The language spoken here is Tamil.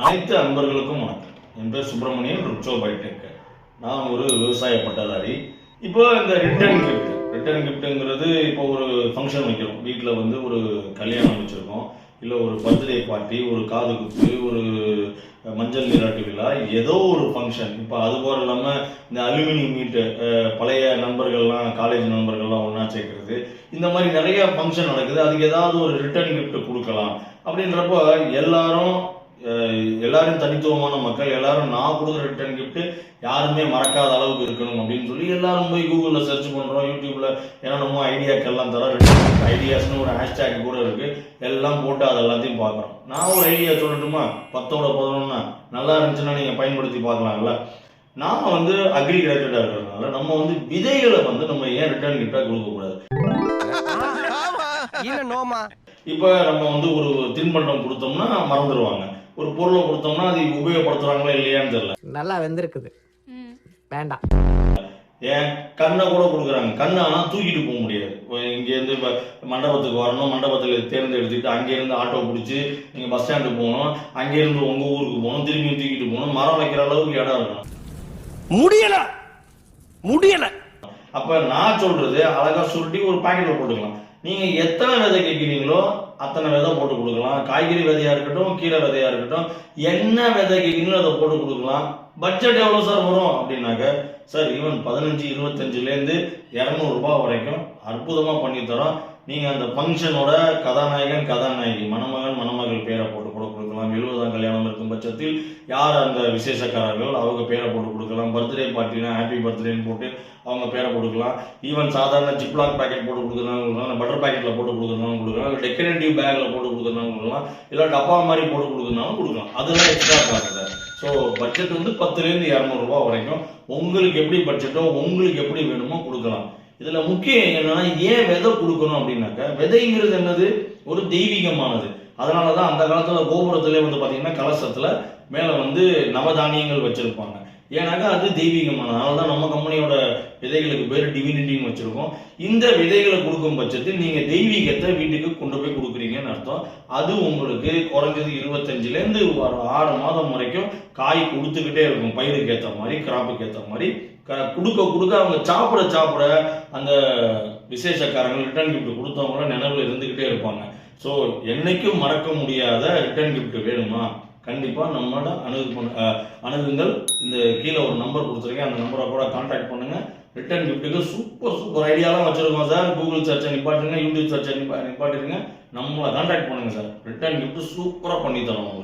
அனைத்து அன்பர்களுக்கும் வணக்கம். என் பேர் சுப்பிரமணியன், ருட்சோ பைடெக். நான் ஒரு விவசாய பட்டதாரி. இப்போ இந்த ரிட்டர்ன் கிஃப்ட்டுங்கிறது இப்போ ஒரு ஃபங்க்ஷன் வைக்கிறோம், வீட்டில் வந்து ஒரு கல்யாணம் வச்சுருக்கோம், இல்லை ஒரு பர்த்டே பார்ட்டி, ஒரு காது குத்து, ஒரு மஞ்சள் நீராட்டு விழா, ஏதோ ஒரு ஃபங்க்ஷன். இப்போ அது போல இல்லாமல் இந்த அலுமினி மீட்டு, பழைய நண்பர்கள்லாம், காலேஜ் நண்பர்கள்லாம் ஒன்றா சேர்க்கறது, இந்த மாதிரி நிறைய ஃபங்க்ஷன் நடக்குது. அதுக்கு ஏதாவது ஒரு ரிட்டர்ன் கிஃப்ட் கொடுக்கலாம் அப்படின்றப்போ எல்லாரும் தனித்துவமான மக்கள், எல்லாரும் நான் கொடுக்குற ரிட்டர்ன் கிஃப்ட் யாருமே மறக்காத அளவுக்கு இருக்கணும் அப்படின்னு சொல்லி எல்லாரும் போய் கூகுளில் சர்ச் பண்ணுறோம், யூடியூப்ல என்னென்னமோ ஐடியாக்கெல்லாம் தர ரிட்டர்ன் ஐடியாஸ்னு ஒரு ஹேஷ்டேக் கூட இருக்கு, எல்லாம் போட்டு அது எல்லாத்தையும் பார்க்குறோம். நான் ஒரு ஐடியா சொல்லட்டுமா? 10ஓட 11 நல்லா இருந்துச்சுன்னா நீங்கள் பயன்படுத்தி பார்க்கலாம்ல. நான் வந்து அக்ரி கிராஜுவேட்டாக இருக்கிறதுனால நம்ம வந்து விதைகளை வந்து நம்ம ஏன் ரிட்டர்ன் கிஃப்டாக கொடுக்கக்கூடாது? இப்போ நம்ம வந்து ஒரு தின்பண்டம் கொடுத்தோம்னா மறந்துடுவாங்க, ஒரு பொருளை கொடுத்தோம்னா அது உபயோகப்படுத்துறாங்களா இல்லையான்னு தெரியல. நல்லா வெந்திருக்குது, வேண்டாம். ஏன் கண்ணை கூட கொடுக்குறாங்க, கண்ணை ஆனால் தூக்கிட்டு போக முடியாது. இங்கேருந்து இப்போ மண்டபத்துக்கு வரணும், மண்டபத்தில் தேர்ந்தெடுத்துட்டு அங்கேருந்து ஆட்டோ பிடிச்சி நீங்கள் பஸ் ஸ்டாண்டுக்கு போகணும், அங்கேருந்து உங்கள் ஊருக்கு போகணும், திரும்பி தூக்கிட்டு போகணும், மரம் வைக்கிற அளவுக்கு இடம் இருக்கணும். முடியல. அப்போ நான் சொல்றது அழகாக சுருட்டி ஒரு பாக்கெட்டில் போட்டுக்கலாம். நீங்க எத்தனை விதை கேட்கிறீங்களோ அத்தனை விதை போட்டு கொடுக்கலாம். காய்கறி விதையா இருக்கட்டும், கீரை விதையா இருக்கட்டும், என்ன விதை கேட்கிறீங்களோ அதை போட்டு கொடுக்கலாம். பட்ஜெட் எவ்வளவு சார் வரும் அப்படின்னாக்க, சார் ஈவன் 15-25லேருந்து 200 ரூபாய் வரைக்கும் அற்புதமா பண்ணி தரோம். நீங்க அந்த ஃபங்க்ஷனோட கதாநாயகன் கதாநாயகி, மணமகன் மணமகள் பேரை போட்டு கூட கொடுக்கலாம். 70ஆம் கல்யாணம் இருக்கும் பட்சத்தில் யார் அந்த விசேஷக்காரர்கள் அவங்க பேரை போட்டு கொடுக்கலாம். பர்த்டே பார்ட்டினா ஹாப்பி பர்த்டேன்னு போட்டு அவங்க பேரை கொடுக்கலாம். ஈவன் சாதாரண ஜிப்லாக் பேக்கெட் போட்டு கொடுக்குறதுனால, பட்டர் பேக்கெட்டில் போட்டு கொடுக்குறதுனாலும் கொடுக்கலாம், இல்லை டெக்கரேட்டிவ் பேக்கில் போட்டு கொடுக்குறதுனாலும் கொடுக்கலாம், இல்லை டப்பா மாதிரி போட்டு கொடுக்குறதுனாலும் கொடுக்கலாம். அதெல்லாம் எக்ஸ்ட்ரா காசு சார். ஸோ பட்ஜெட் வந்து 10லேருந்து 200 ரூபாய் வரைக்கும் உங்களுக்கு எப்படி பட்ஜெட்டோ உங்களுக்கு எப்படி வேணுமோ கொடுக்கலாம். இதுல முக்கியம் என்னன்னா, ஏன் விதை கொடுக்கணும் அப்படின்னாக்க, விதைங்கிறது என்னது, ஒரு தெய்வீகமானது. அதனாலதான் அந்த காலத்துல கோபுரத்திலே வந்து பாத்தீங்கன்னா கலசத்துல மேல வந்து நவதானியங்கள் வச்சிருப்பாங்க. ஏன்னாக்கா அது தெய்வீகமானது. அதனாலதான் நம்ம கம்பெனியோட விதைகளுக்கு பேர் டிவினிட்டின்னு வச்சிருக்கோம். இந்த விதைகளை கொடுக்கும் பட்சத்தில் நீங்க தெய்வீகத்தை வீட்டுக்கு கொண்டு போய் கொடுக்குறீங்கன்னு அர்த்தம். அது உங்களுக்கு குறைஞ்சது 25லேருந்து 6 மாதம் வரைக்கும் காய் கொடுத்துக்கிட்டே இருக்கும். பயிருக்கு ஏற்ற மாதிரி, கிராப்புக்கு ஏற்ற மாதிரி கொடுக்க அவங்க சாப்பிட அந்த விசேஷக்காரங்க ரிட்டர்ன் கிஃப்ட் கொடுத்தவங்கள நினைவுல இருந்துகிட்டே இருப்பாங்க. ஸோ என்னைக்கும் மறக்க முடியாத ரிட்டர்ன் கிஃப்ட் வேணுமா, கண்டிப்பா நம்மளோட அணுகுங்கள். இந்த கீழே ஒரு நம்பர் கொடுத்துருக்கேன், அந்த நம்பரை கூட கான்டாக்ட் பண்ணுங்க. ரிட்டர்ன் கிஃப்ட்டுக்கு சூப்பர் ஐடியாலாம் வச்சிருக்கோம் சார். கூகுள் சர்ச்சை நிப்பாட்டுங்க, யூடியூப் சர்ச்சை நிப்பாட்டுங்க, நம்மளை கான்டாக்ட் பண்ணுங்க சார். ரிட்டர்ன் கிஃப்ட் சூப்பரா பண்ணி தரோம் உங்களுக்கு.